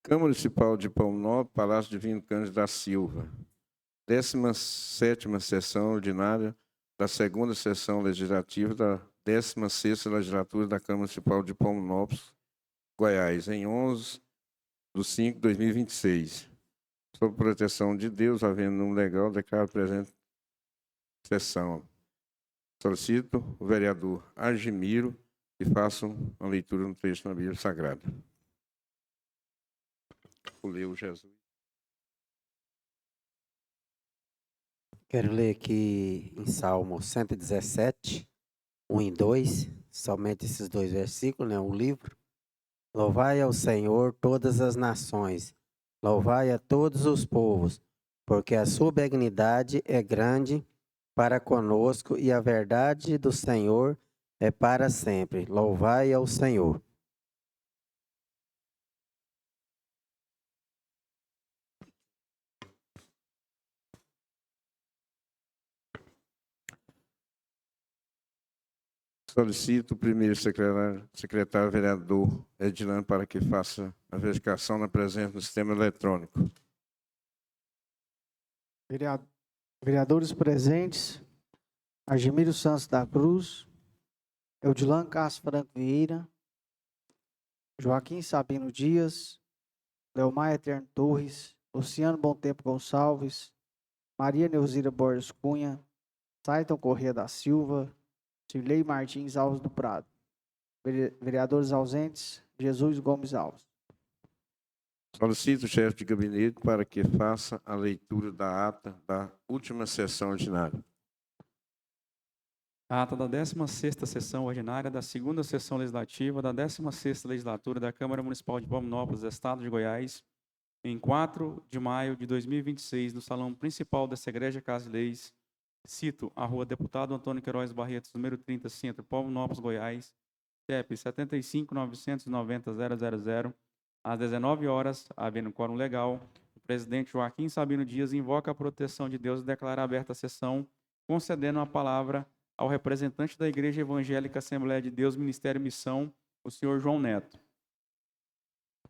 Câmara Municipal de Palminópolis, Palácio Divino Cândido da Silva. 17ª Sessão Ordinária da 2ª Sessão Legislativa da 16ª Legislatura da Câmara Municipal de Palminópolis, Goiás, em 11/5/2026. Sob proteção de Deus, havendo número legal, declaro presente sessão. Solicito o vereador Argemiro que faça uma leitura no texto da Bíblia Sagrada. Vou ler o Jesus. Quero ler aqui em Salmo 117, 1 e 2, somente esses dois versículos, né? O livro. Louvai ao Senhor todas as nações, louvai a todos os povos, porque a sua benignidade é grande para conosco e a verdade do Senhor é para sempre. Louvai ao Senhor. Solicito o primeiro secretário vereador Edilano para que faça a verificação na presença do sistema eletrônico. Vereadores presentes: Argemiro Santos da Cruz, Eudilan Castro Franco Vieira, Joaquim Sabino Dias, Leomar Eterno Torres, Luciano Bom Tempo Gonçalves, Maria Neuzira Borges Cunha, Saiton Corrêa da Silva, Cirlei Martins Alves do Prado. Vereadores ausentes: Jesus Gomes Alves. Solicito o chefe de gabinete para que faça a leitura da ata da última sessão ordinária. A ata da 16ª Sessão Ordinária da 2ª Sessão Legislativa da 16ª Legislatura da Câmara Municipal de Palminópolis, Estado de Goiás, em 4 de maio de 2026, no Salão Principal dessa Igreja Casa de Leis, cito a Rua Deputado Antônio Queiroz Barretos, número 30, Centro, Palminópolis, Goiás, CEP 75.990.000, às 19 horas, havendo quórum legal, o presidente Joaquim Sabino Dias invoca a proteção de Deus e declara aberta a sessão, concedendo a palavra ao representante da Igreja Evangélica Assembleia de Deus, Ministério e Missão, o senhor João Neto.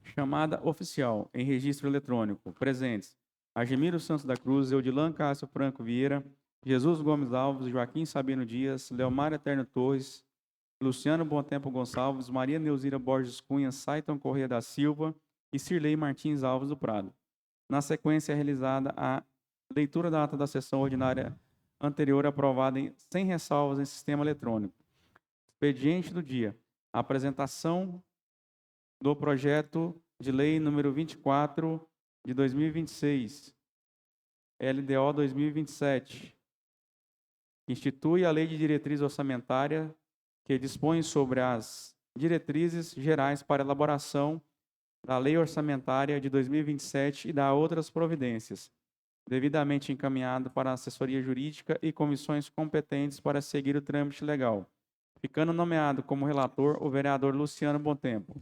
Chamada oficial em registro eletrônico. Presentes: Argemiro Santos da Cruz, Eudilan Castro Franco Vieira, Jesus Gomes Alves, Joaquim Sabino Dias, Leomar Eterno Torres, Luciano Bom Tempo Gonçalves, Maria Neuzira Borges Cunha, Saiton Corrêa da Silva e Cirlei Martins Alves do Prado. Na sequência, é realizada a leitura da ata da sessão ordinária anterior aprovada sem ressalvas em sistema eletrônico. Expediente do dia: a apresentação do projeto de lei número 24 de 2026, LDO 2027, que institui a Lei de Diretriz Orçamentária, que dispõe sobre as diretrizes gerais para elaboração da Lei Orçamentária de 2027 e da outras providências, devidamente encaminhado para a assessoria jurídica e comissões competentes para seguir o trâmite legal, ficando nomeado como relator o vereador Luciano Bom Tempo.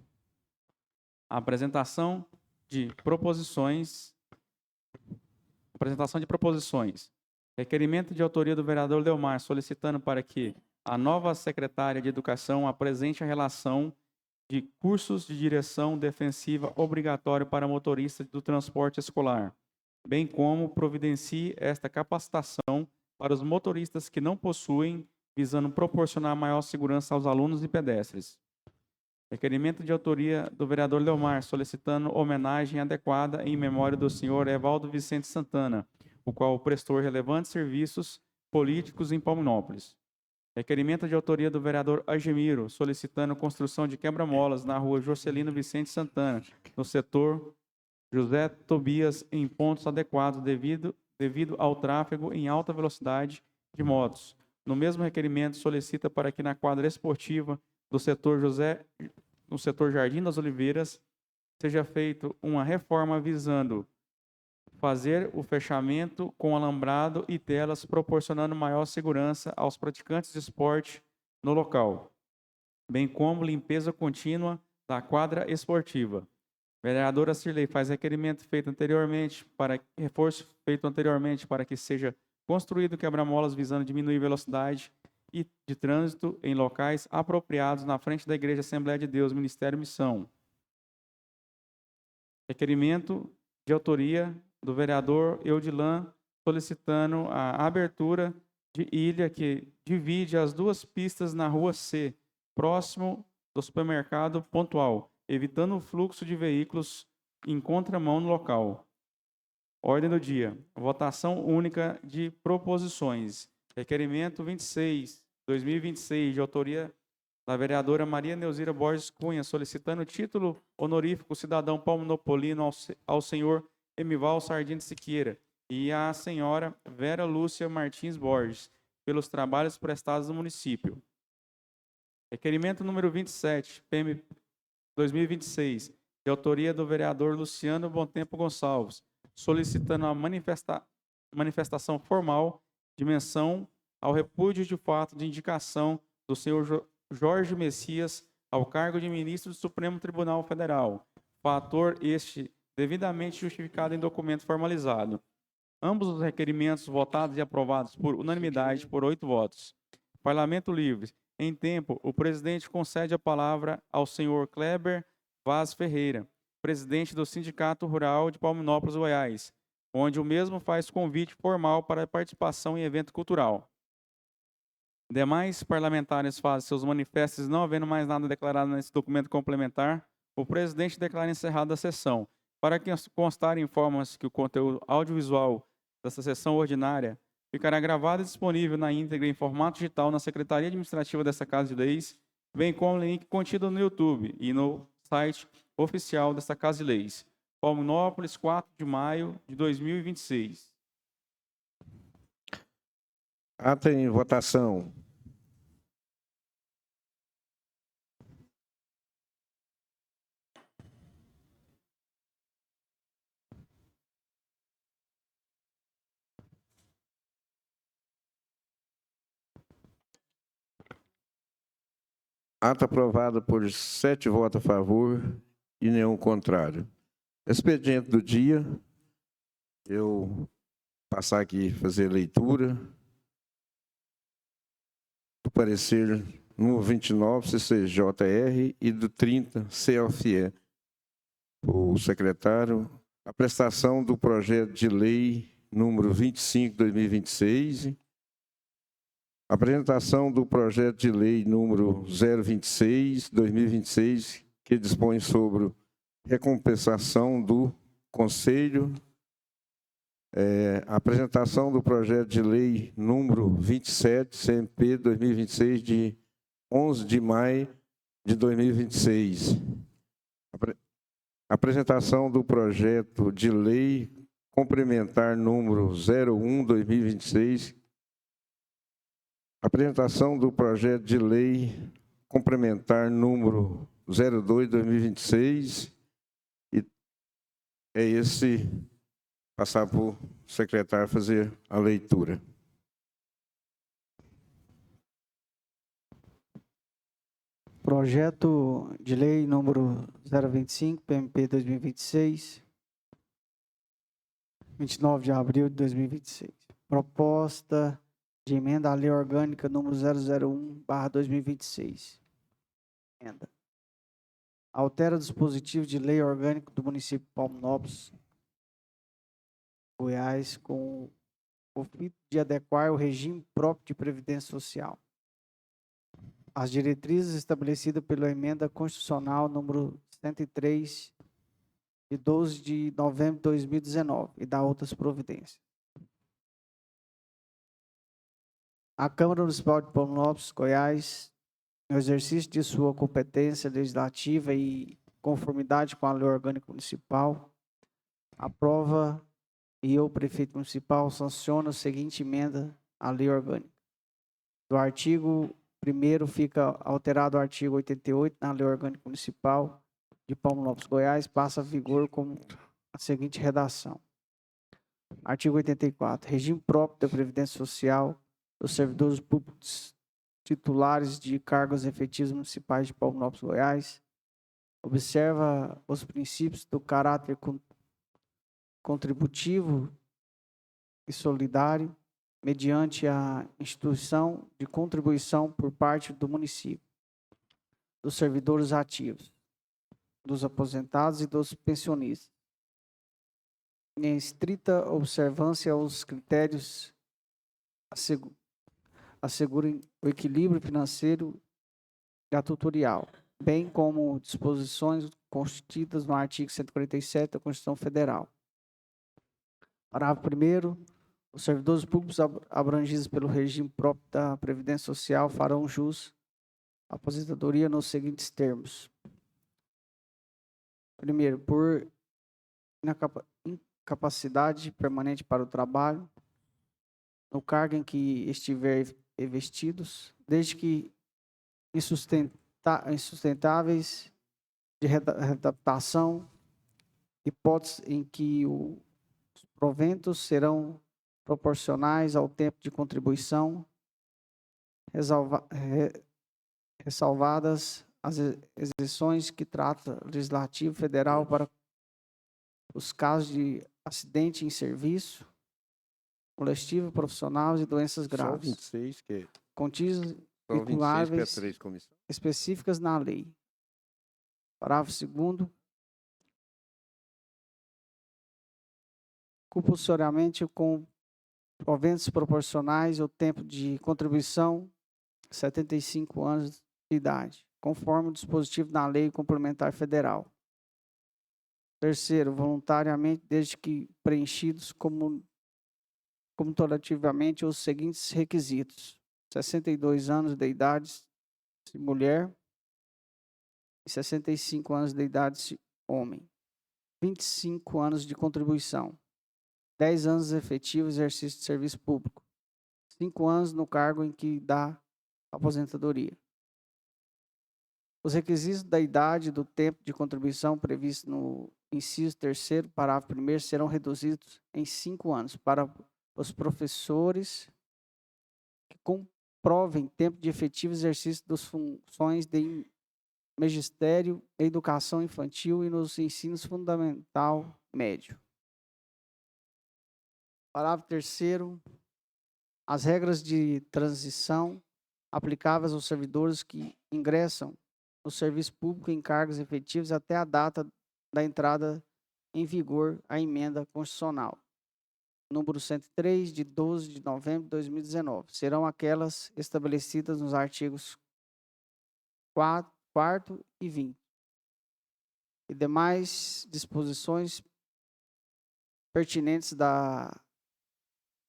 A apresentação de proposições. Requerimento de autoria do vereador Leomar, solicitando para que a nova secretária de Educação apresente a relação de cursos de direção defensiva obrigatório para motoristas do transporte escolar, bem como providencie esta capacitação para os motoristas que não possuem, visando proporcionar maior segurança aos alunos e pedestres. Requerimento de autoria do vereador Leomar, solicitando homenagem adequada em memória do senhor Evaldo Vicente Santana, o qual prestou relevantes serviços políticos em Palminópolis. Requerimento de autoria do vereador Argemiro, solicitando construção de quebra-molas na rua Jocelino Vicente Santana, no setor José Tobias, em pontos adequados devido ao tráfego em alta velocidade de motos. No mesmo requerimento, solicita para que na quadra esportiva do setor no setor Jardim das Oliveiras, seja feita uma reforma visando fazer o fechamento com alambrado e telas, proporcionando maior segurança aos praticantes de esporte no local, bem como limpeza contínua da quadra esportiva. Vereadora Cirlei faz reforço feito anteriormente para que seja construído quebra-molas visando diminuir velocidade e de trânsito em locais apropriados na frente da Igreja Assembleia de Deus, Ministério e Missão. Requerimento de autoria do vereador Eudilan, solicitando a abertura de ilha que divide as duas pistas na Rua C, próximo do supermercado Pontual, evitando o fluxo de veículos em contramão no local. Ordem do dia. Votação única de proposições. Requerimento 26, 2026, de autoria da vereadora Maria Neuzira Borges Cunha, solicitando título honorífico cidadão palminopolino ao senhor Emival Sardinha Siqueira e à senhora Vera Lúcia Martins Borges, pelos trabalhos prestados no município. Requerimento número 27, PM 2026, de autoria do vereador Luciano Bontempo Gonçalves, solicitando a manifestação formal de menção ao repúdio de fato de indicação do senhor Jorge Messias ao cargo de ministro do Supremo Tribunal Federal, fator este devidamente justificado em documento formalizado. Ambos os requerimentos votados e aprovados por unanimidade por 8 votos. Parlamento livre. Em tempo, o presidente concede a palavra ao senhor Kleber Vaz Ferreira, presidente do Sindicato Rural de Palminópolis, Goiás, onde o mesmo faz convite formal para participação em evento cultural. Demais parlamentares fazem seus manifestos, não havendo mais nada declarado nesse documento complementar, o presidente declara encerrada a sessão. Para que constar, informa-se que o conteúdo audiovisual dessa sessão ordinária ficará gravado e disponível na íntegra em formato digital na Secretaria Administrativa dessa Casa de Leis, bem como o link contido no YouTube e no site oficial dessa Casa de Leis. Palminópolis, 4 de maio de 2026. Ata em votação. Ata aprovada por 7 votos a favor e nenhum contrário. Expediente do dia, eu passar aqui fazer a leitura do parecer número 29, CCJR, e do 30, CFE. O secretário, a prestação do projeto de lei número 25, 2026, a apresentação do projeto de lei número 026, 2026, que dispõe sobre recompensação do Conselho, a apresentação do projeto de lei número 27, CMP 2026, de 11 de maio de 2026. A apresentação do projeto de lei complementar número 01, 2026. A apresentação do projeto de lei complementar número 02, 2026. E é esse, passar para o secretário fazer a leitura. Projeto de lei número 025, PMP 2026, 29 de abril de 2026. Proposta de emenda à lei orgânica número 001/2026. Emenda. Altera o dispositivo de lei orgânico do município de Palminópolis, Goiás, com o fim de adequar o regime próprio de previdência social às diretrizes estabelecidas pela emenda constitucional número 103, de 12 de novembro de 2019, e da outras providências. A Câmara Municipal de Palminópolis, Goiás, no exercício de sua competência legislativa e conformidade com a lei orgânica municipal, aprova e o prefeito municipal sanciona a seguinte emenda à lei orgânica. Do artigo 1º fica alterado o artigo 88 na lei orgânica municipal de Palminópolis, Goiás, passa a vigor com a seguinte redação. Artigo 84. Regime próprio da Previdência Social dos servidores públicos titulares de cargos efetivos municipais de Palminópolis, Goiás. Observa os princípios do caráter contributivo e solidário mediante a instituição de contribuição por parte do município, dos servidores ativos, dos aposentados e dos pensionistas, em estrita observância aos critérios assegurem o equilíbrio financeiro e atutorial, bem como disposições contidas no artigo 147 da Constituição Federal. Parágrafo 1º. Os servidores públicos abrangidos pelo regime próprio da Previdência Social farão jus à aposentadoria nos seguintes termos. Primeiro, por incapacidade permanente para o trabalho, no cargo em que estiver investidos, desde que insustentáveis de readaptação, hipótese em que os proventos serão proporcionais ao tempo de contribuição, ressalvadas as exceções que trata o Legislativo Federal para os casos de acidente em serviço, coletivo, profissional e doenças Só graves, 26 que contidas só 26 que é vinculáveis 3 comissão. específicas na lei. Parágrafo 2º. Compulsoriamente com proventos proporcionais ao tempo de contribuição, 75 anos de idade, conforme o dispositivo na Lei Complementar Federal. Terceiro, voluntariamente, desde que preenchidos comutativamente os seguintes requisitos: 62 anos de idade, se mulher, e 65 anos de idade, se homem. 25 anos de contribuição. 10 anos efetivos exercício de serviço público. 5 anos no cargo em que dá aposentadoria. Os requisitos da idade e do tempo de contribuição previstos no inciso 3º, parágrafo 1º, serão reduzidos em 5 anos para os professores que comprovem tempo de efetivo exercício das funções de magistério, educação infantil e nos ensinos fundamental médio. Parágrafo 3º. As regras de transição aplicáveis aos servidores que ingressam no serviço público em cargos efetivos até a data da entrada em vigor a emenda constitucional número 103, de 12 de novembro de 2019. Serão aquelas estabelecidas nos artigos 4º e 20. E demais disposições pertinentes da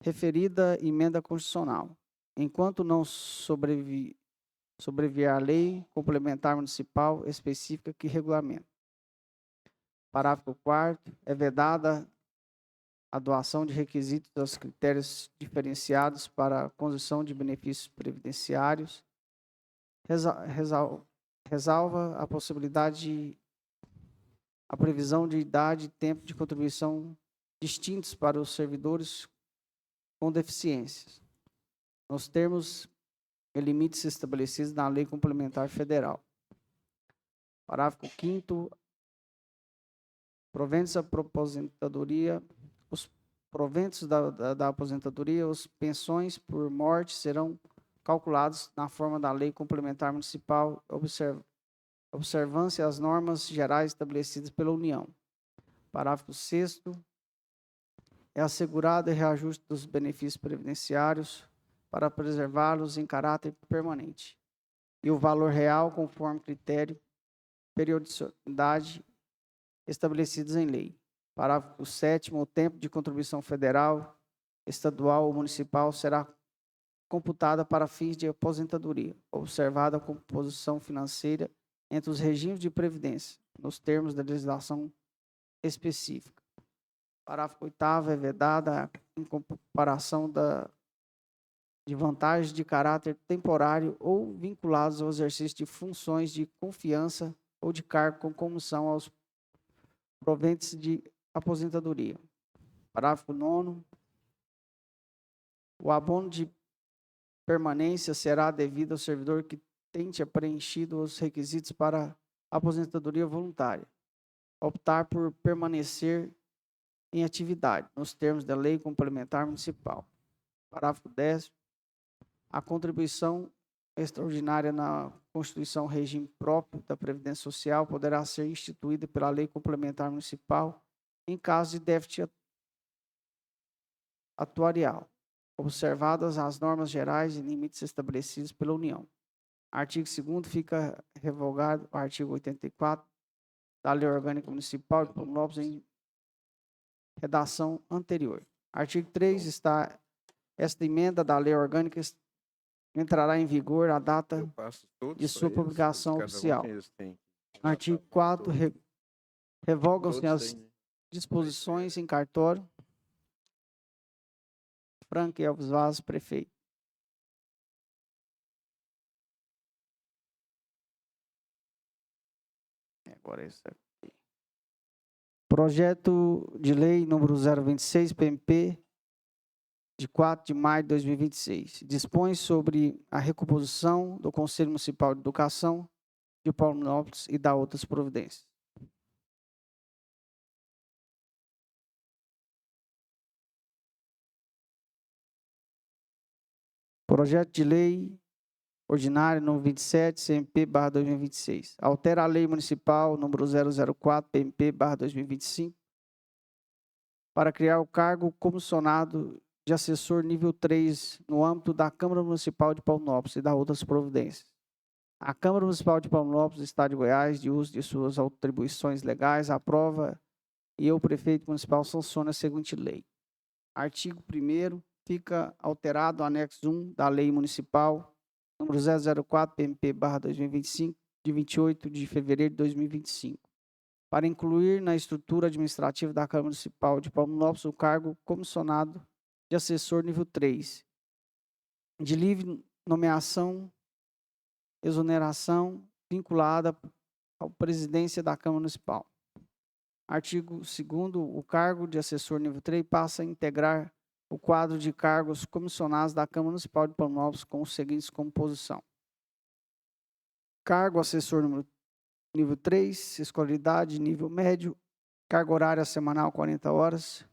referida emenda constitucional, enquanto não sobrevier a lei complementar municipal específica que regulamenta. Parágrafo 4º. É vedada a doação de requisitos aos critérios diferenciados para a concessão de benefícios previdenciários. Ressalva a possibilidade a previsão de idade e tempo de contribuição distintos para os servidores com deficiências, nos termos e limites estabelecidos na Lei Complementar Federal. Parágrafo 5º. Proventos da aposentadoria, os proventos da aposentadoria, as pensões por morte serão calculados na forma da Lei Complementar Municipal, observância às normas gerais estabelecidas pela União. Parágrafo 6º. É assegurado o reajuste dos benefícios previdenciários para preservá-los em caráter permanente, e o valor real conforme critério periodicidade estabelecidos em lei. Parágrafo 7º. O tempo de contribuição federal, estadual ou municipal será computada para fins de aposentadoria, observada a composição financeira entre os regimes de previdência, nos termos da legislação específica. Parágrafo 8º. É vedada a incorporação de vantagens de caráter temporário ou vinculados ao exercício de funções de confiança ou de cargo com comissão aos proventos de aposentadoria. Parágrafo 9º. O abono de permanência será devido ao servidor que tenha preenchido os requisitos para aposentadoria voluntária, optar por permanecer em atividade, nos termos da Lei Complementar Municipal. Parágrafo 10º. A contribuição extraordinária na Constituição Regime Próprio da Previdência Social poderá ser instituída pela Lei Complementar Municipal em caso de déficit atuarial, observadas as normas gerais e limites estabelecidos pela União. Artigo 2º fica revogado o artigo 84 da Lei Orgânica Municipal de Palmeiras em redação anterior. Artigo 3 está esta emenda da Lei Orgânica entrará em vigor a data Eu passo todos de sua pra eles, publicação cada um oficial. tem. Artigo 4 revogam-se Todos as têm, né? disposições em cartório. Franco Elvis Vaz, prefeito. Agora isso aqui. Projeto de lei número 026, PMP, de 4 de maio de 2026. Dispõe sobre a recomposição do Conselho Municipal de Educação de Palmeiras e dá outras providências. Projeto de lei ordinário número 27, CMP/2026. Altera a lei municipal número 004, PMP/2025, para criar o cargo comissionado de assessor nível 3 no âmbito da Câmara Municipal de Palmeiras e dá outras providências. A Câmara Municipal de Palmeiras do Estado de Goiás, de uso de suas atribuições legais, aprova e o prefeito municipal sanciona a seguinte lei. Artigo 1º, fica alterado o anexo 1 da Lei Municipal número 004, PMP/2025, de 28 de fevereiro de 2025, para incluir na estrutura administrativa da Câmara Municipal de Palmeiras o cargo comissionado de assessor nível 3, de livre nomeação, exoneração, vinculada à presidência da Câmara Municipal. Artigo 2º, o cargo de assessor nível 3 passa a integrar o quadro de cargos comissionados da Câmara Municipal de Palmeiras com os seguintes composição. Cargo assessor nível 3, escolaridade nível médio, carga horária semanal 40 horas,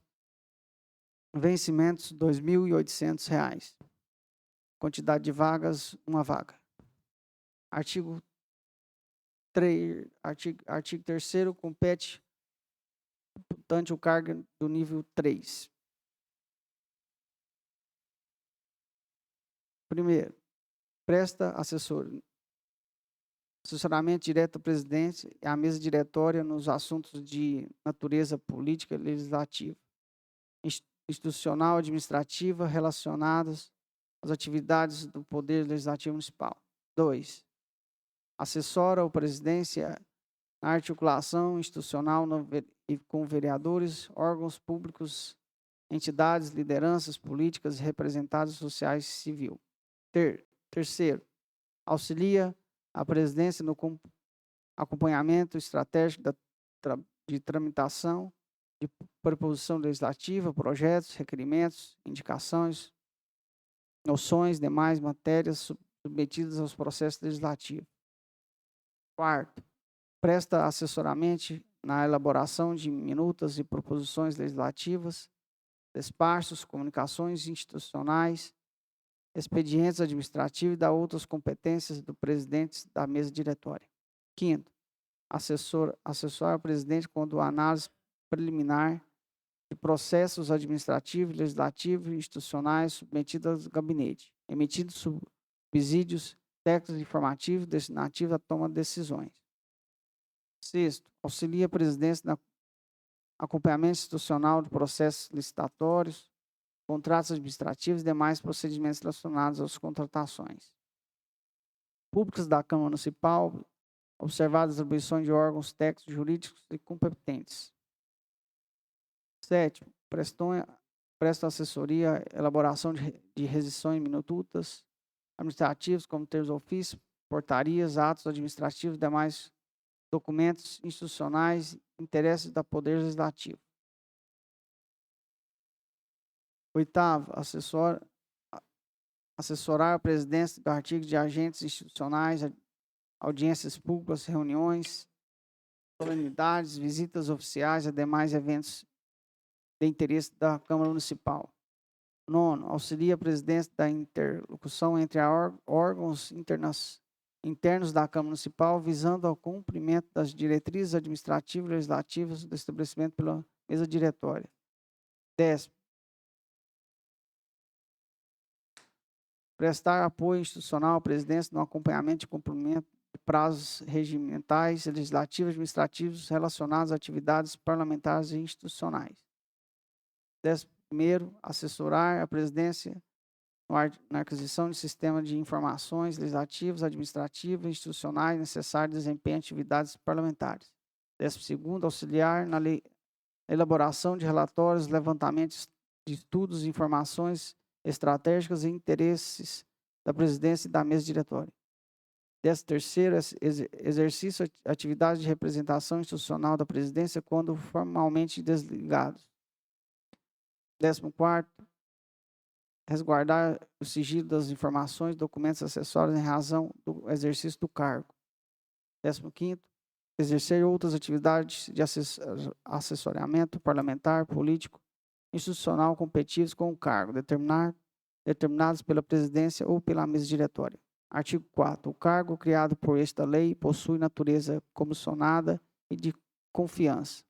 vencimentos R$ 2.800. Quantidade de vagas, 1 vaga. Artigo 3º, compete portanto o cargo do nível 3. Primeiro, presta assessoramento direto ao presidente e à mesa diretória nos assuntos de natureza política e legislativa, institucional, administrativa, relacionadas às atividades do Poder Legislativo Municipal. 2. Assessora a presidência na articulação institucional com vereadores, órgãos públicos, entidades, lideranças políticas e representados sociais e civil. Terceiro, auxilia a presidência no acompanhamento estratégico de tramitação, de proposição legislativa, projetos, requerimentos, indicações, noções, demais matérias submetidas aos processos legislativos. Quarto, presta assessoramento na elaboração de minutas e proposições legislativas, despachos, comunicações institucionais, expedientes administrativos e dá outras competências do presidente da mesa diretória. Quinto, assessorar o presidente quando a análise preliminar de processos administrativos, legislativos e institucionais submetidos ao gabinete, emitindo subsídios técnicos informativos destinativos à toma de decisões. Sexto, auxilia a presidência no acompanhamento institucional de processos licitatórios, contratos administrativos e demais procedimentos relacionados às contratações públicas da Câmara Municipal, observadas as atribuições de órgãos técnicos, jurídicos e competentes. Sétimo, presta assessoria, elaboração de requisições minutas administrativas, como termos de ofício, portarias, atos administrativos e demais documentos institucionais, interesses do Poder Legislativo. Oitavo, assessorar a presidência do artigo de agentes institucionais, audiências públicas, reuniões, solenidades, visitas oficiais e demais eventos de interesse da Câmara Municipal. Nono, auxilia a presidência da interlocução entre órgãos internos da Câmara Municipal, visando ao cumprimento das diretrizes administrativas e legislativas do estabelecimento pela mesa diretória. 10. prestar apoio institucional à presidência no acompanhamento de cumprimento de prazos regimentais, legislativos e administrativos relacionados a atividades parlamentares e institucionais. 11º, assessorar a presidência na aquisição de sistema de informações legislativas, administrativas e institucionais necessários ao desempenho de atividades parlamentares. 12º, auxiliar na elaboração de relatórios, levantamento de estudos e informações estratégicas e interesses da presidência e da mesa diretória. 13º, exercício de atividade de representação institucional da presidência quando formalmente desligados. 14º, resguardar o sigilo das informações, documentos acessórios em razão do exercício do cargo. 15º, exercer outras atividades de assessoramento parlamentar, político, institucional competitivos com o cargo, determinados pela presidência ou pela mesa diretória. Artigo 4º. O cargo criado por esta lei possui natureza comissionada e de confiança.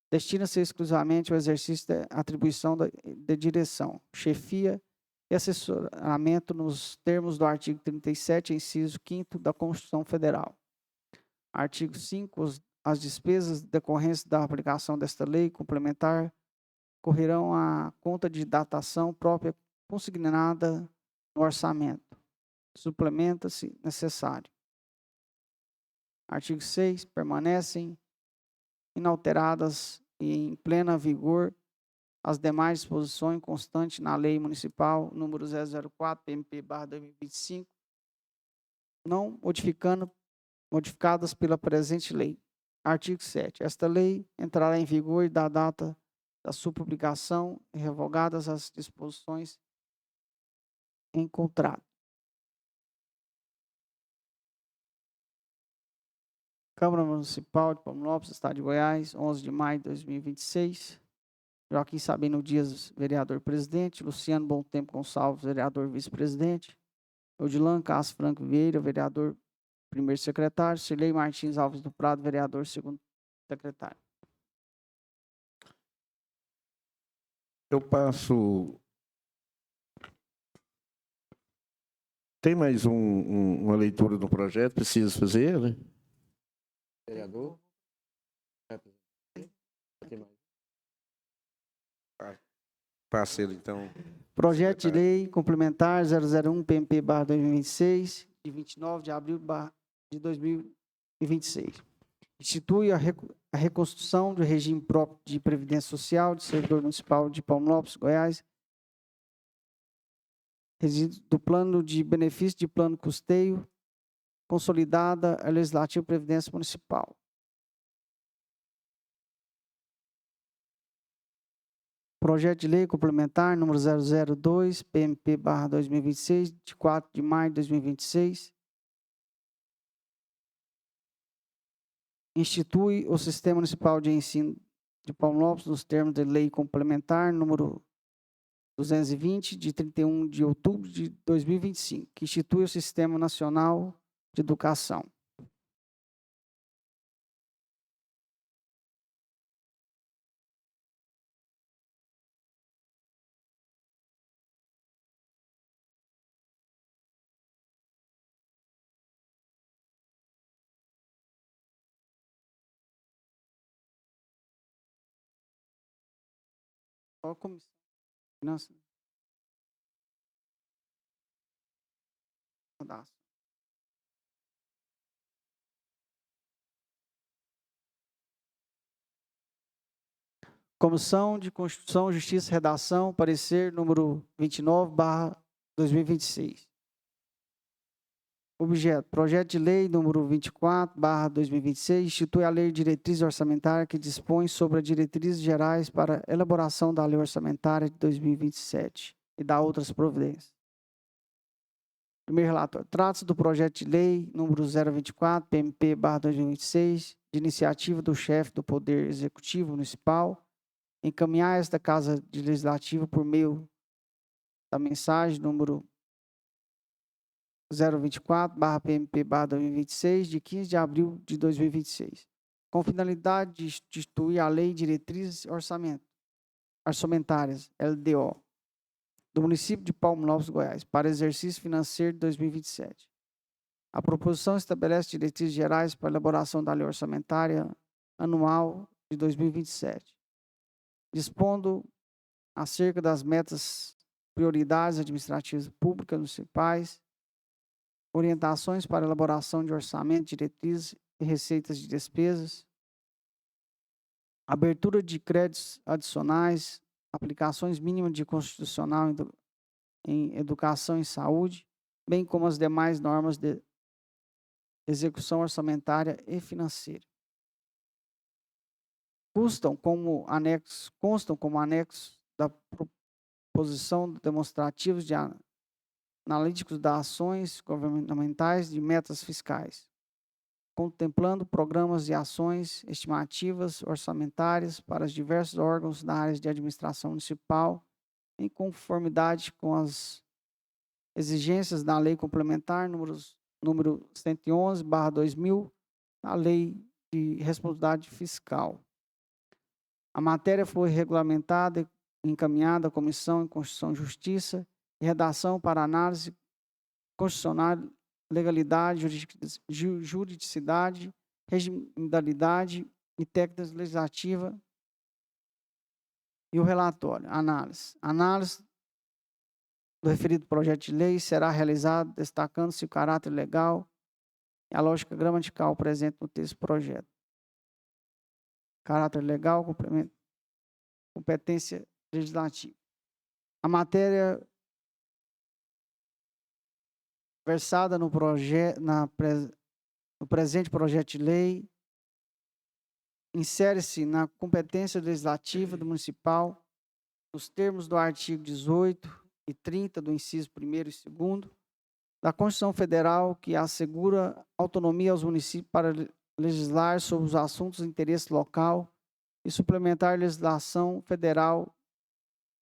Destina-se exclusivamente ao exercício da atribuição de direção, chefia e assessoramento nos termos do artigo 37, inciso 5º da Constituição Federal. Artigo 5. As despesas decorrentes da aplicação desta lei complementar correrão à conta de datação própria consignada no orçamento. Suplementa-se necessário. Artigo 6. Permanecem inalteradas e em plena vigor as demais disposições constantes na Lei Municipal número 004, PMP/2025, não modificadas pela presente lei. Artigo 7. Esta lei entrará em vigor da data da sua publicação e revogadas as disposições em contrato. Câmara Municipal de Palmeiras, Estado de Goiás, 11 de maio de 2026. Joaquim Sabino Dias, vereador-presidente. Luciano Bom Tempo Gonçalves, vereador-vice-presidente. Odilan Castro Franco Vieira, vereador primeiro secretário. Cirlei Martins Alves do Prado, vereador segundo secretário. Eu passo. Tem mais uma leitura do projeto? Precisa fazer, né? Vereador? Passe ele, então. Projeto de lei complementar 001 PMP/2026, de 29 de abril de 2026. Institui a reconstrução do regime próprio de previdência social de servidor municipal de Palmeiras, Goiás, do plano de benefício de plano custeio, consolidada a legislativa previdência municipal. Projeto de lei complementar número 002, PMP/2026, de 4 de maio de 2026. Institui o Sistema Municipal de Ensino de Palmeiras nos termos de lei complementar número 220, de 31 de outubro de 2025, que institui o Sistema Nacional de Educação. Qual a comissão? Finanças? Comissão de Constituição, Justiça e Redação, parecer número 29/2026. Objeto: projeto de lei número 24/2026, institui a Lei de Diretrizes Orçamentárias que dispõe sobre as diretrizes gerais para a elaboração da Lei Orçamentária de 2027 e da outras providências. Primeiro relatório. Trata-se do projeto de lei número 024, PMP/2026, de iniciativa do chefe do Poder Executivo Municipal, encaminhar esta Casa Legislativa por meio da mensagem número 024/PMP/2026, de 15 de abril de 2026, com finalidade de instituir a Lei de Diretrizes Orçamentárias, LDO, do município de Palmópolis, Goiás, para exercício financeiro de 2027. A proposição estabelece diretrizes gerais para a elaboração da lei orçamentária anual de 2027, dispondo acerca das metas, prioridades administrativas públicas municipais, orientações para a elaboração de orçamento, diretrizes e receitas de despesas, abertura de créditos adicionais, aplicações mínimas de constitucional em educação e saúde, bem como as demais normas de execução orçamentária e financeira. Constam como anexo da proposição demonstrativos de analíticos das ações governamentais de metas fiscais, contemplando programas e ações estimativas orçamentárias para os diversos órgãos da área de administração municipal, em conformidade com as exigências da Lei Complementar número 111/2000, a Lei de Responsabilidade Fiscal. A matéria foi regulamentada e encaminhada à Comissão de Constituição e Justiça e redação para análise constitucional, legalidade, juridicidade, regimentalidade e técnica legislativa. E o relatório, análise. Análise do referido projeto de lei será realizado destacando-se o caráter legal e a lógica gramatical presente no texto do projeto. Caráter legal, competência legislativa. A matéria versada no presente projeto de lei insere-se na competência legislativa do municipal, nos termos do artigo 18 e 30 do inciso 1º e 2º da Constituição Federal, que assegura autonomia aos municípios para legislar sobre os assuntos de interesse local e suplementar legislação federal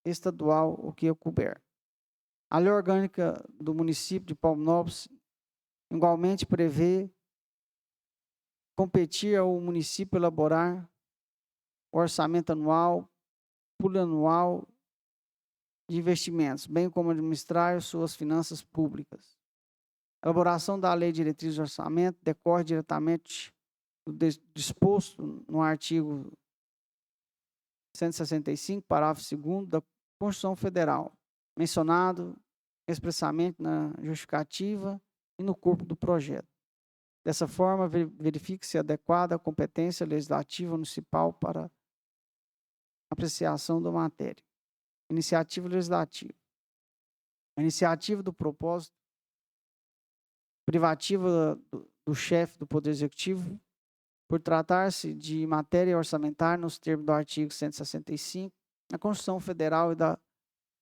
e estadual, o que couber. A lei orgânica do município de Palmópolis igualmente prevê competir ao município elaborar o orçamento anual, plurianual de investimentos, bem como administrar suas finanças públicas. A elaboração da Lei de Diretrizes de Orçamento decorre diretamente do disposto no artigo 165, parágrafo 2º da Constituição Federal, mencionado expressamente na justificativa e no corpo do projeto. Dessa forma, verifique-se adequada a competência legislativa municipal para apreciação da matéria. Iniciativa legislativa. A iniciativa do propósito privativa do chefe do Poder Executivo, por tratar-se de matéria orçamentária nos termos do artigo 165 da Constituição Federal e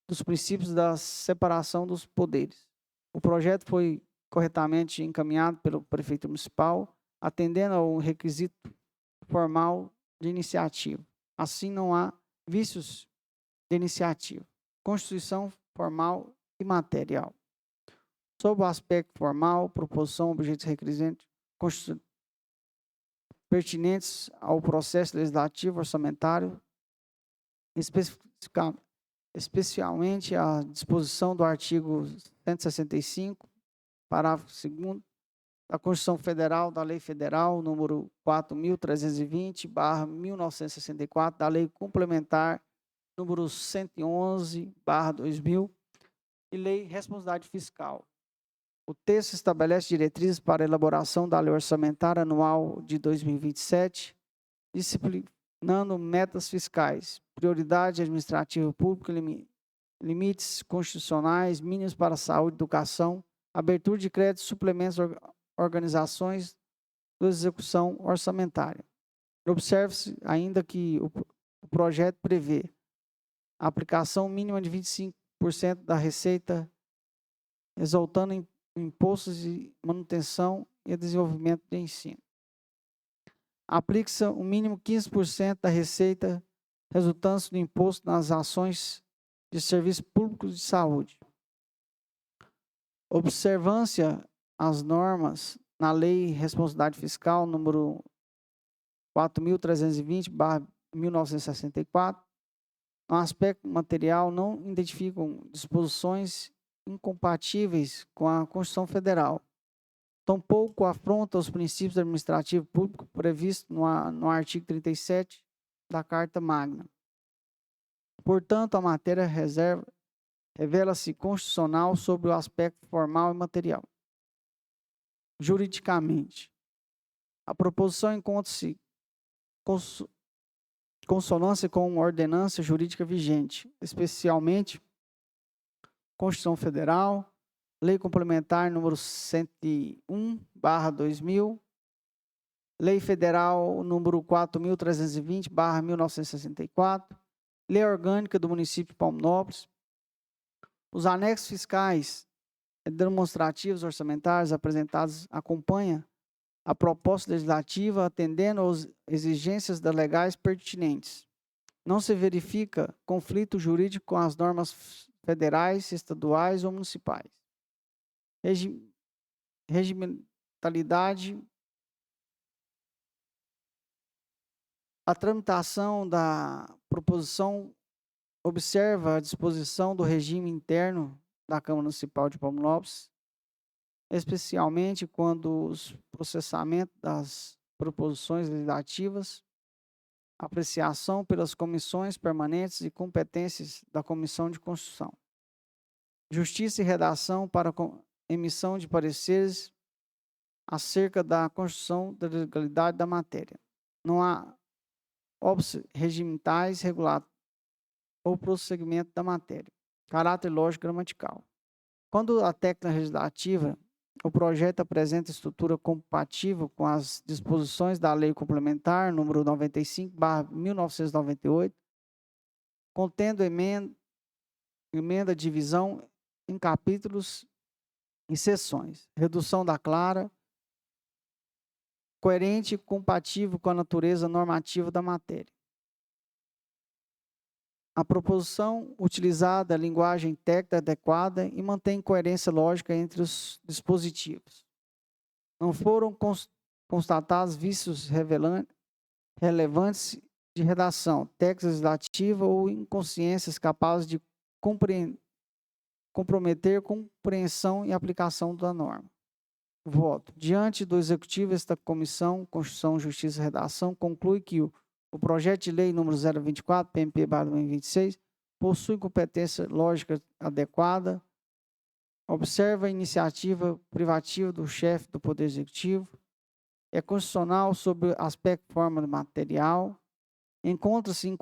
dos princípios da separação dos poderes. O projeto foi corretamente encaminhado pelo prefeito municipal, atendendo ao requisito formal de iniciativa. Assim, não há vícios de iniciativa. Constituição formal e material. Sob o aspecto formal, proposição, objetos requisitos pertinentes ao processo legislativo orçamentário, especialmente a disposição do artigo 165, parágrafo 2º da Constituição Federal, da Lei Federal número 4.320/1964, da Lei Complementar número 111/2000 e Lei Responsabilidade Fiscal. O texto estabelece diretrizes para a elaboração da Lei Orçamentária Anual de 2027, disciplinando metas fiscais, prioridade administrativa pública, limites constitucionais mínimos para saúde e educação, abertura de créditos, suplementos, organizações da execução orçamentária. Observe-se ainda que o projeto prevê a aplicação mínima de 25% da receita, resultando em impostos de manutenção e desenvolvimento de ensino. Aplica-se o mínimo 15% da receita resultante do imposto nas ações de serviços públicos de saúde. Observância às normas na Lei de Responsabilidade Fiscal número 4.320/1964, no aspecto material, não identificam disposições incompatíveis com a Constituição Federal. Tampouco afronta os princípios administrativos públicos previstos no artigo 37 da Carta Magna. Portanto, a matéria revela-se constitucional sobre o aspecto formal e material. Juridicamente, a proposição encontra-se consonância com uma ordenança jurídica vigente, especialmente Constituição Federal, Lei Complementar número 101/2000, Lei Federal número 4.320/1964, Lei Orgânica do Município de Palminópolis. Os anexos fiscais e demonstrativos orçamentários apresentados acompanham a proposta legislativa atendendo às exigências das legais pertinentes. Não se verifica conflito jurídico com as normas federais, estaduais ou municipais. Regimentalidade. A tramitação da proposição observa a disposição do regime interno da Câmara Municipal de Palminópolis, especialmente quando os processamentos das proposições legislativas, apreciação pelas comissões permanentes e competências da Comissão de Constituição, Justiça e Redação para emissão de pareceres acerca da construção da legalidade da matéria. Não há óbices regimentais regulatórios ou prosseguimento da matéria. Caráter lógico gramatical. Quando a técnica legislativa, o projeto apresenta estrutura compatível com as disposições da Lei Complementar número 95/1998, contendo emenda de divisão em capítulos e seções, redução da clara, coerente e compatível com a natureza normativa da matéria. A proposição utilizada a linguagem técnica adequada e mantém coerência lógica entre os dispositivos. Não foram constatados vícios relevantes de redação, técnica legislativa ou inconsciências capazes de comprometer compreensão e aplicação da norma. Voto. Diante do Executivo, esta Comissão, Constituição, Justiça e Redação, conclui que o projeto de lei número 024, PMP/2026, possui competência lógica adequada, observa a iniciativa privativa do chefe do Poder Executivo, é constitucional sobre aspecto, forma material, encontra-se em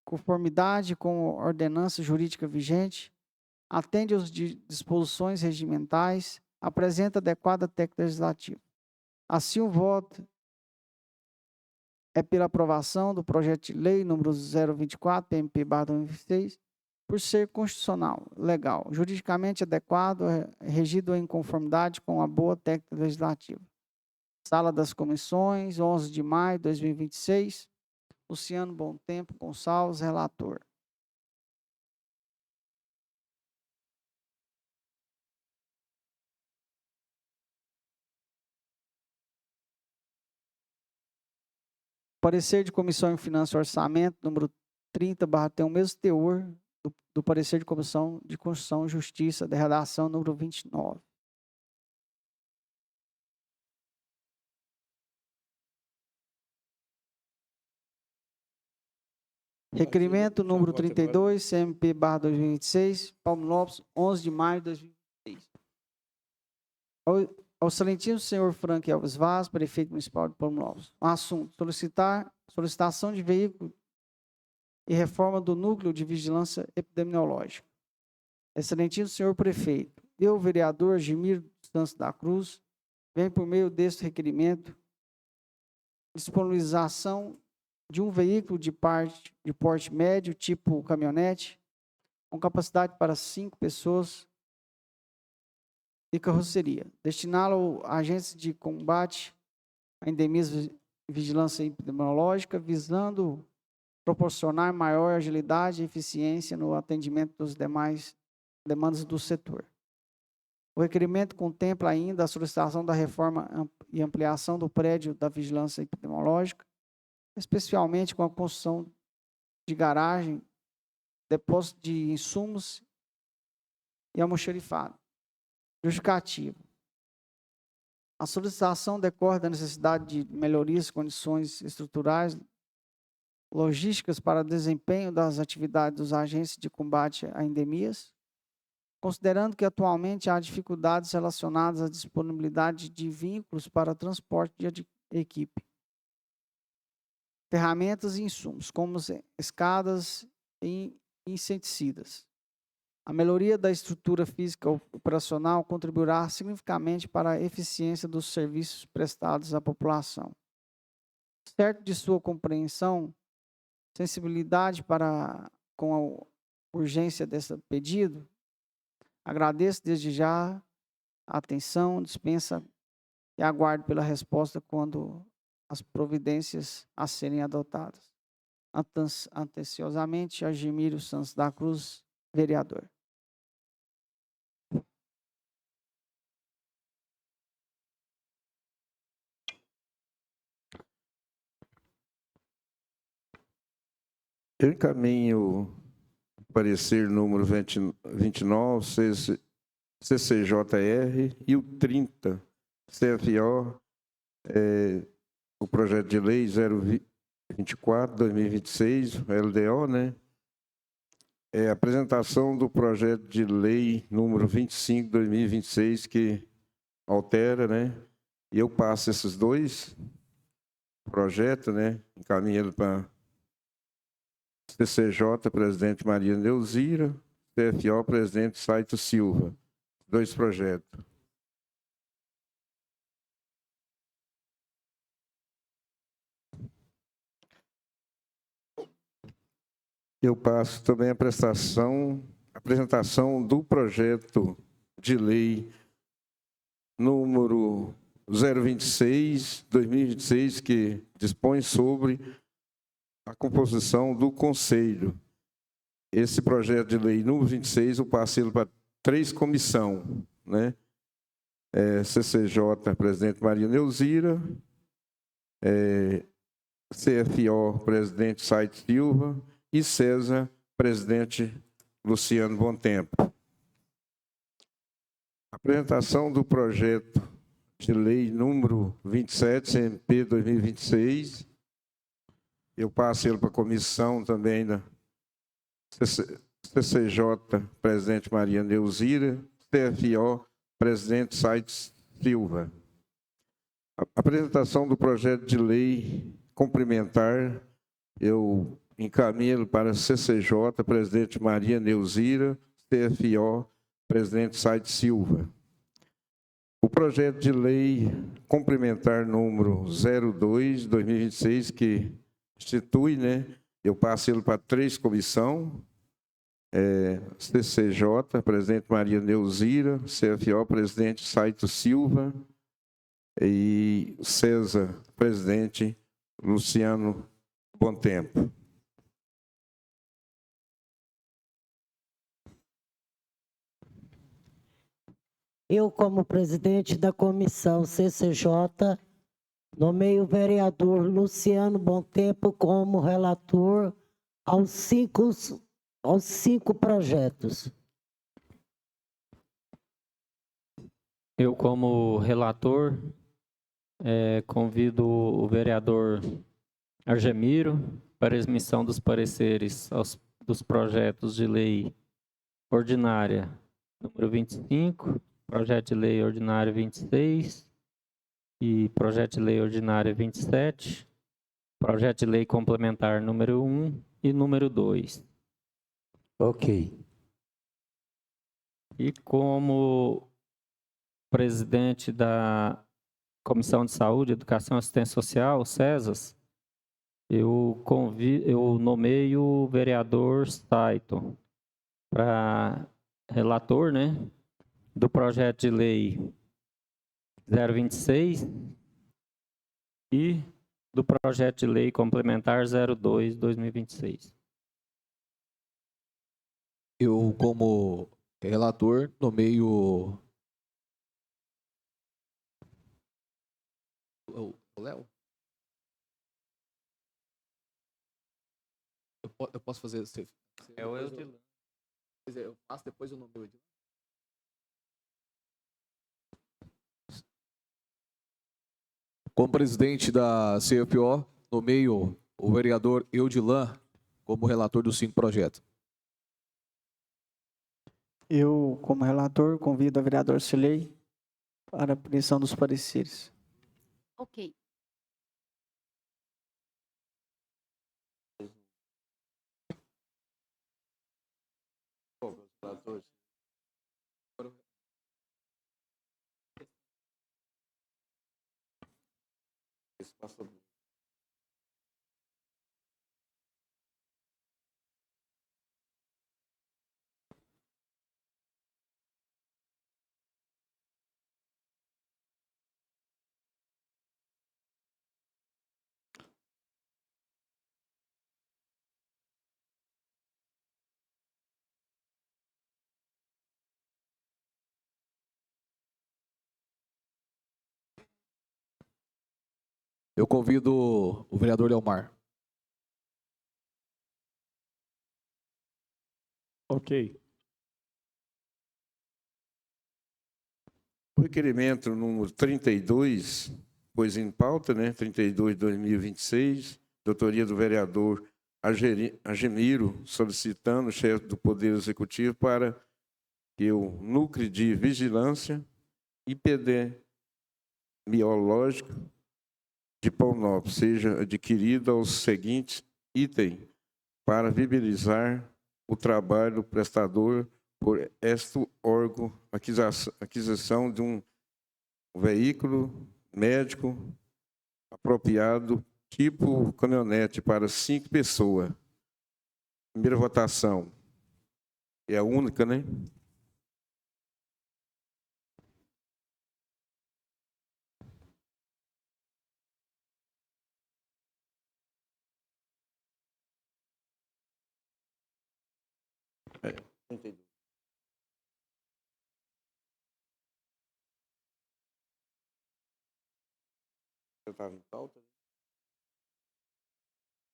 conformidade com a ordenança jurídica vigente, atende às disposições regimentais, apresenta adequada técnica legislativa. Assim, o voto é pela aprovação do projeto de lei número 024, PMP/2026, por ser constitucional, legal, juridicamente adequado, regido em conformidade com a boa técnica legislativa. Sala das Comissões, 11 de maio de 2026, Luciano Bom Tempo Gonçalves, relator. Parecer de Comissão de Finanças e Orçamento, número 30, tem o mesmo teor do parecer de Comissão de Constituição e Justiça, da redação número 29. Requerimento número 32, CMP/2026, Palminópolis, 11 de maio de 2026. Ao excelentíssimo senhor Frank Elvis Vaz, prefeito municipal de Palminópolis. O assunto: solicitação de veículo e reforma do núcleo de vigilância epidemiológica. Excelentíssimo senhor prefeito, eu, vereador Gimiro Santos da Cruz, venho por meio deste requerimento disponibilização de um veículo de porte médio, tipo caminhonete, com capacidade para 5 pessoas e carroceria, destiná-lo a agentes de combate a endemias de vigilância epidemiológica, visando proporcionar maior agilidade e eficiência no atendimento dos demais demandas do setor. O requerimento contempla ainda a solicitação da reforma e ampliação do prédio da vigilância epidemiológica, especialmente com a construção de garagem, depósito de insumos e almoxarifado. Justificativa. A solicitação decorre da necessidade de melhorias de condições estruturais, logísticas para desempenho das atividades dos agentes de combate a endemias, considerando que atualmente há dificuldades relacionadas à disponibilidade de vínculos para transporte de equipe, ferramentas e insumos, como escadas e inseticidas. A melhoria da estrutura física operacional contribuirá significativamente para a eficiência dos serviços prestados à população. Certo de sua compreensão, sensibilidade com a urgência desse pedido, agradeço desde já a atenção, dispensa e aguardo pela resposta quando as providências a serem adotadas. Atenciosamente, Argemiro Santos da Cruz, vereador. Eu encaminho o parecer número 29, CCJR, e o 30, CFO, o projeto de lei 024/2026, LDO, né? A apresentação do projeto de lei número 25/2026, que altera, né? E eu passo esses dois projetos, né? Encaminho ele para CCJ, presidente Maria Neuzira, CFO, presidente Saito Silva. Dois projetos. Eu passo também a apresentação do projeto de lei número 026/2026, que dispõe sobre a composição do Conselho. Esse projeto de lei número 26, eu passei para 3 comissões, né? CCJ, presidente Maria Neuzira, CFO, presidente Saito Silva, e César, presidente Luciano Bontempo. Apresentação do projeto de lei número 27, CMP 2026. Eu passo ele para a comissão também da CCJ, presidente Maria Neuzira, CFO, presidente Saito Silva. A apresentação do projeto de lei complementar, eu encaminho para a CCJ, presidente Maria Neuzira, CFO, presidente Saito Silva. O projeto de lei complementar número 02/2026, que institui, né? Eu passo ele para 3 comissões, CCJ, presidente Maria Neuzira, CFO, presidente Saito Silva, e César, presidente Luciano Bontempo. Eu, como presidente da comissão CCJ, nomeio o vereador Luciano Bontempo como relator aos cinco projetos. Eu, como relator, convido o vereador Argemiro para emissão dos pareceres dos projetos de lei ordinária número 25, projeto de lei ordinário 26 e projeto de lei ordinário 27, projeto de lei complementar número 1 e número 2. Ok. E como presidente da Comissão de Saúde, Educação e Assistência Social, CESAS, eu nomeio o vereador Saito para relator, né, do projeto de lei 026 e do projeto de lei complementar 02/2026. Eu, como relator, nomeio o Léo. Eu posso fazer... É o depois eu- Eudilan. quer dizer, eu faço depois o nome do Eudilan. Como presidente da CFO, nomeio o vereador Eudilan como relator dos 5 projetos. Eu, como relator, convido a vereadora Cilei para a apreensão dos pareceres. Ok. Eu convido o vereador Leomar. Ok. O requerimento número 32, pois em pauta, né, 32 de 2026, de autoria do vereador Agemiro, solicitando o chefe do Poder Executivo para que o núcleo de vigilância epidemiológica de Paunópolis seja adquirido aos seguintes itens para viabilizar o trabalho do prestador por este órgão, aquisição de um veículo médico apropriado, tipo caminhonete, para 5 pessoas. Primeira votação. É a única, né? É, 32. Eu estava em pauta?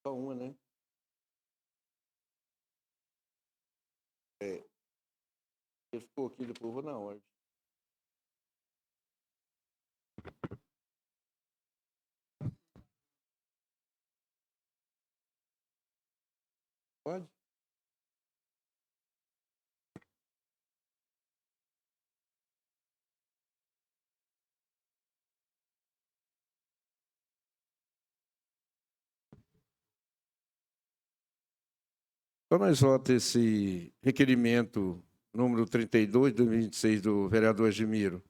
Só uma, né? É. Ele ficou aqui, depois eu vou na ordem. Pode? Então, nós votamos esse requerimento número 32, de 2026, do vereador Agemiro.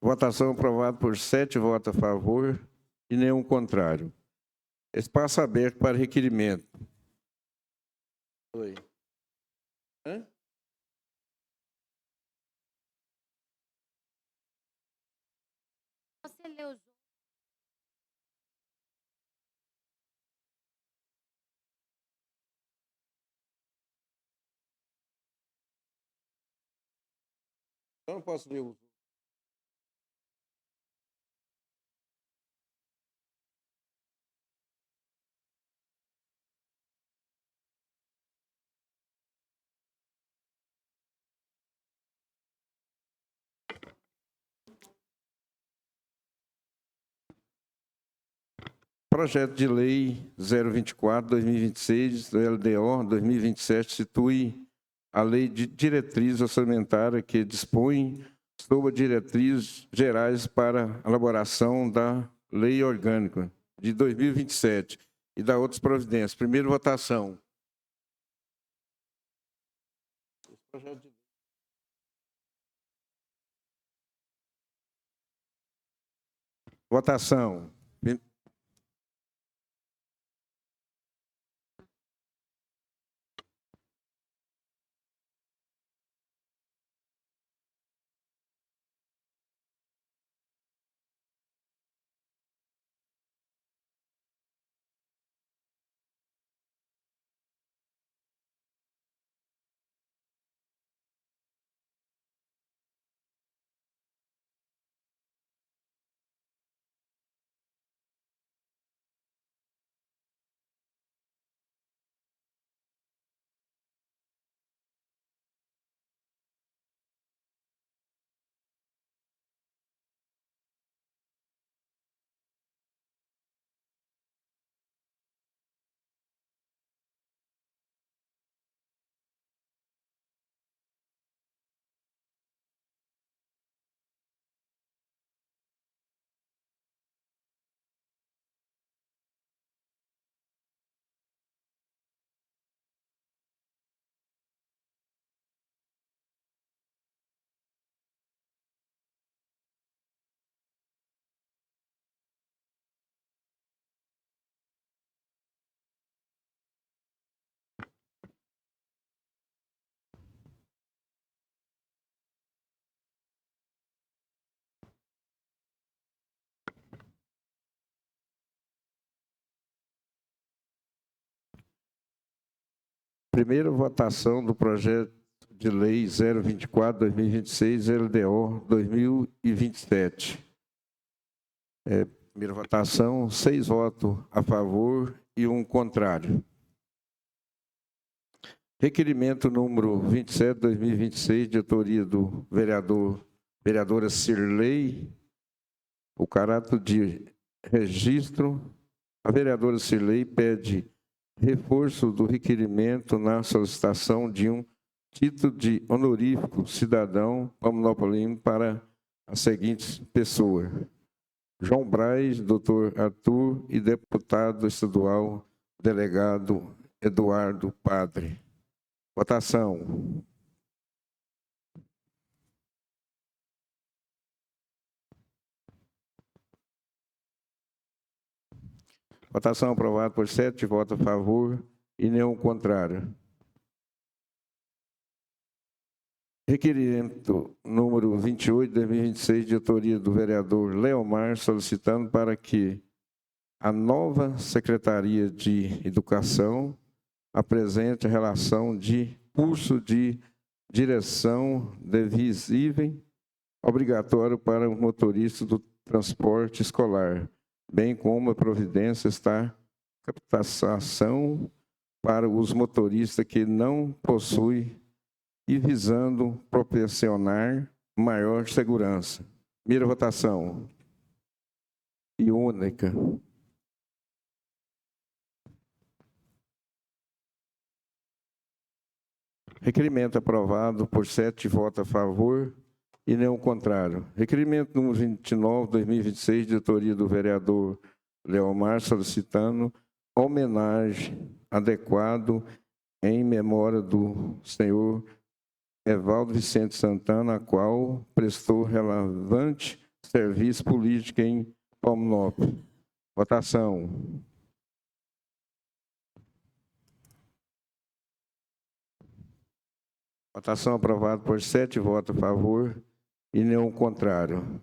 Votação aprovada por 7 votos a favor e nenhum contrário. Espaço aberto para requerimento. Oi. Hã? Você leu os Eu não posso ler o... Projeto de Lei 024/2026 do LDO 2027 institui a Lei de Diretriz Orçamentária que dispõe sobre diretrizes gerais para a elaboração da Lei Orgânica de 2027 e da outras providências. Primeira votação. Votação. Primeira votação do projeto de lei 024/2026, LDO 2027. Primeira votação, 6 votos a favor e 1 contrário. Requerimento número 27/2026, de autoria do vereadora Cirlei. O caráter de registro, a vereadora Cirlei pede reforço do requerimento na solicitação de um título de honorífico cidadão palminopolino para as seguintes pessoas: João Braz, doutor Arthur e deputado estadual, delegado Eduardo Padre. Votação. Votação aprovada por 7 votos a favor e nenhum contrário. Requerimento número 28/2026, de autoria do vereador Leomar, solicitando para que a nova Secretaria de Educação apresente a relação de curso de direção divisível obrigatório para o motorista do transporte escolar, bem como a providência está captação para os motoristas que não possuem e visando proporcionar maior segurança. Primeira votação. E única. Requerimento aprovado por 7 votos a favor e nenhum contrário. Requerimento número 29/2026, de autoria do vereador Leomar, solicitando homenagem adequada em memória do senhor Evaldo Vicente Santana, a qual prestou relevante serviço político em Palminópolis. Votação. Votação aprovada por 7 votos a favor e nenhum contrário.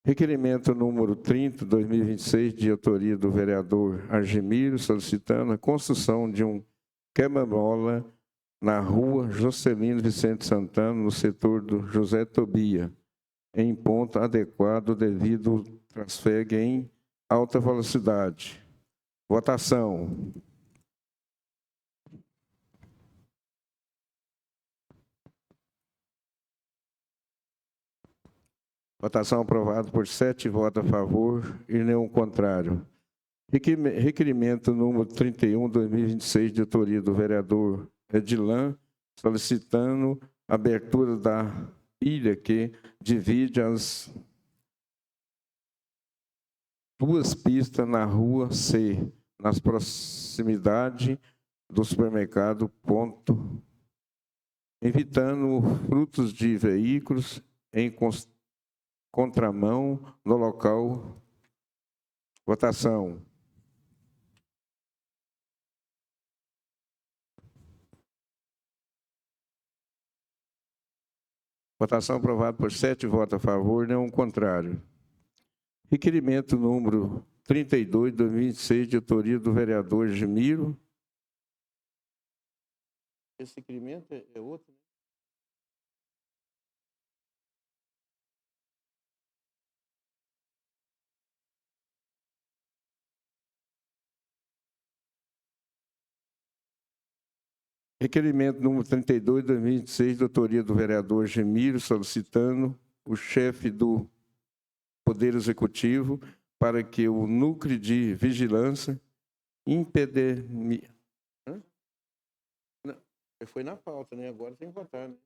Requerimento número 30/2026, de autoria do vereador Argemiro, solicitando a construção de um quebra-mola na rua Juscelino Vicente Santana, no setor do José Tobia, em ponto adequado devido ao trafego em alta velocidade. Votação. Votação aprovada por 7 votos a favor e nenhum contrário. Requerimento número 31/2026, de autoria do vereador Edilan, solicitando a abertura da ilha que divide as 2 pistas na rua C, nas proximidades do supermercado Ponto, evitando frutos de veículos em contramão no local. Votação. Votação aprovada por 7 votos a favor, nenhum contrário. Requerimento número 32/2026, de autoria do vereador Gemiro. Esse requerimento é outro? Requerimento número 32/2026, de autoria do vereador Gemiro, solicitando o chefe do Poder Executivo para que o núcleo de vigilância impedimenta. Foi na pauta, né? Agora tem que votar, né?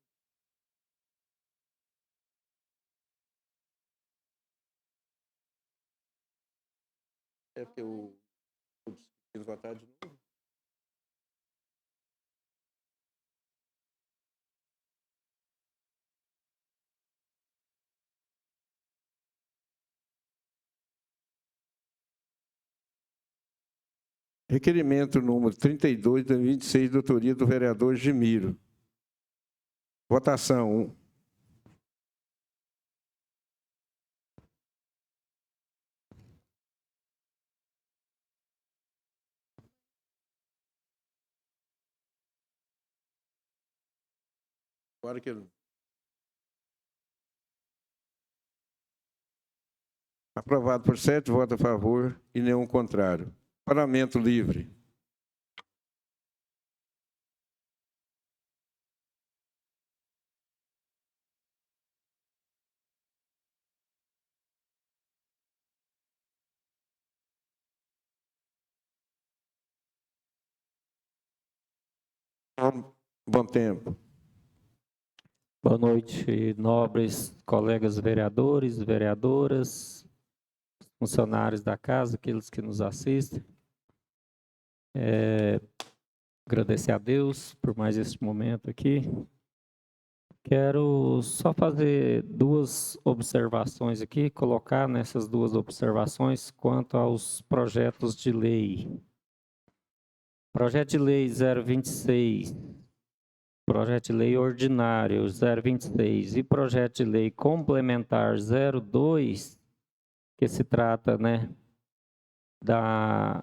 É porque o preciso votar de novo. Requerimento número 32/2026, de autoria do vereador Gemiro. Votação. Agora que aprovado por 7 votos a favor e nenhum contrário. Parlamento livre. Bom tempo. Boa noite, nobres colegas vereadores, vereadoras, funcionários da casa, aqueles que nos assistem. Agradecer a Deus por mais este momento aqui. Quero só fazer 2 observações aqui, colocar nessas 2 observações quanto aos projetos de lei. Projeto de lei 026, projeto de lei ordinário 026 e projeto de lei complementar 02, que se trata, né, da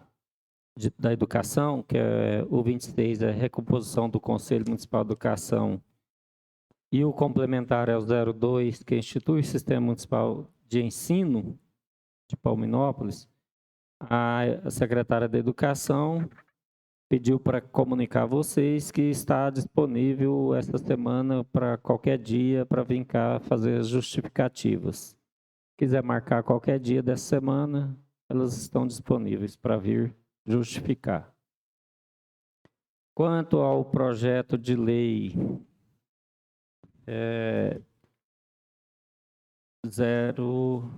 educação, que é o 26 é recomposição do Conselho Municipal de Educação, e o complementar é o 02, que institui o Sistema Municipal de Ensino de Palminópolis. A secretária da Educação pediu para comunicar a vocês que está disponível esta semana para qualquer dia para vir cá fazer as justificativas. Se quiser marcar qualquer dia dessa semana, elas estão disponíveis para vir justificar. Quanto ao projeto de lei 02.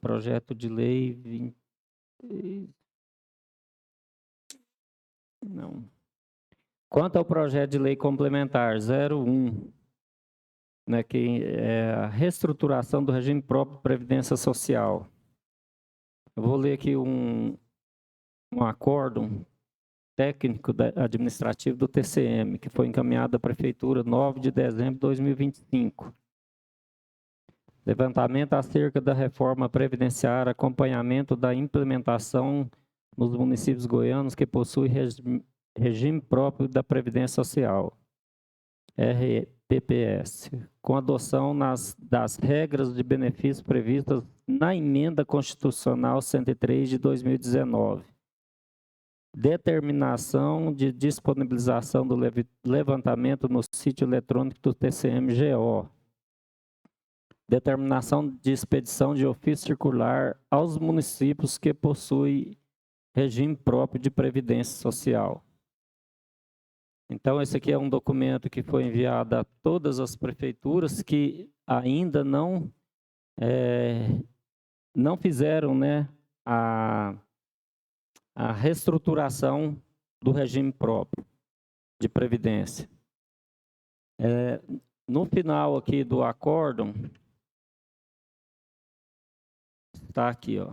Projeto de lei 20, não. Quanto ao projeto de lei complementar 01, né, que é a reestruturação do regime próprio de previdência social. Eu vou ler aqui um acórdão técnico administrativo do TCM, que foi encaminhado à Prefeitura 9 de dezembro de 2025. Levantamento acerca da reforma previdenciária, acompanhamento da implementação nos municípios goianos que possuem regime próprio da Previdência Social, RPPS, com adoção das regras de benefício previstas na Emenda Constitucional 103 de 2019. Determinação de disponibilização do levantamento no sítio eletrônico do TCM-GO. Determinação de expedição de ofício circular aos municípios que possuem regime próprio de previdência social. Então, esse aqui é um documento que foi enviado a todas as prefeituras que ainda não fizeram, né, a reestruturação do regime próprio de previdência. No final aqui do acórdão, está aqui, ó.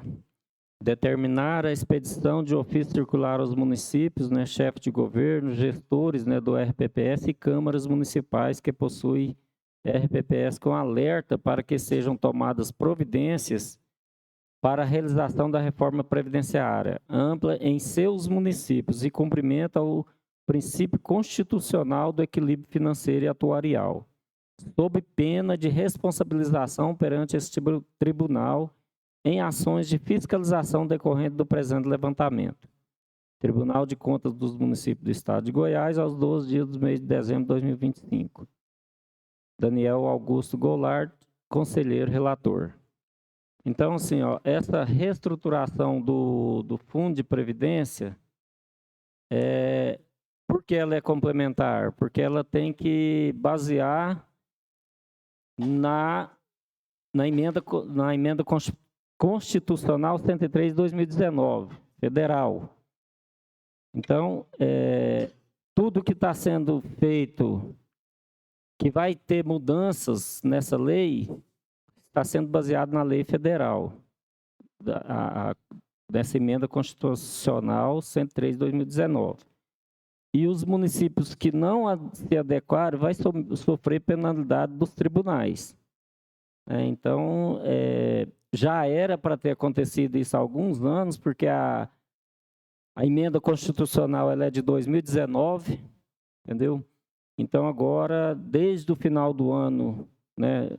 Determinar a expedição de ofício circular aos municípios, né, chefe de governo, gestores, né, do RPPS e câmaras municipais que possuem RPPS com alerta para que sejam tomadas providências para a realização da reforma previdenciária ampla em seus municípios e cumprimento ao princípio constitucional do equilíbrio financeiro e atuarial, sob pena de responsabilização perante esse tribunal em ações de fiscalização decorrente do presente levantamento. Tribunal de Contas dos Municípios do Estado de Goiás, aos 12 dias do mês de dezembro de 2025. Daniel Augusto Goulart, conselheiro relator. Então, assim, ó, essa reestruturação do Fundo de Previdência, por que ela é complementar? Porque ela tem que basear na emenda Constitucional 103 de 2019, federal. Então, tudo que está sendo feito, que vai ter mudanças nessa lei, está sendo baseado na lei federal, dessa emenda constitucional 103 de 2019. E os municípios que não se adequarem vão sofrer penalidade dos tribunais. Então, já era para ter acontecido isso há alguns anos, porque A emenda constitucional ela é de 2019, entendeu? Então, agora, desde o final do ano, né,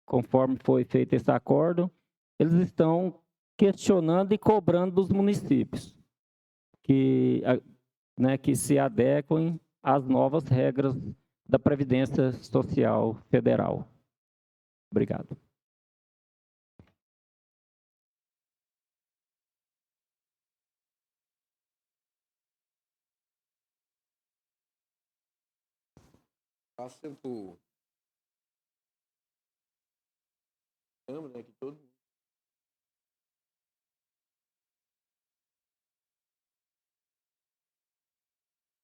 conforme foi feito esse acordo, eles estão questionando e cobrando dos municípios que se adequem às novas regras da Previdência Social Federal. Obrigado. Passa por Câmara, né, que todo mundo.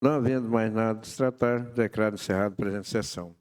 Não havendo mais nada a se tratar, declaro encerrado a presente sessão.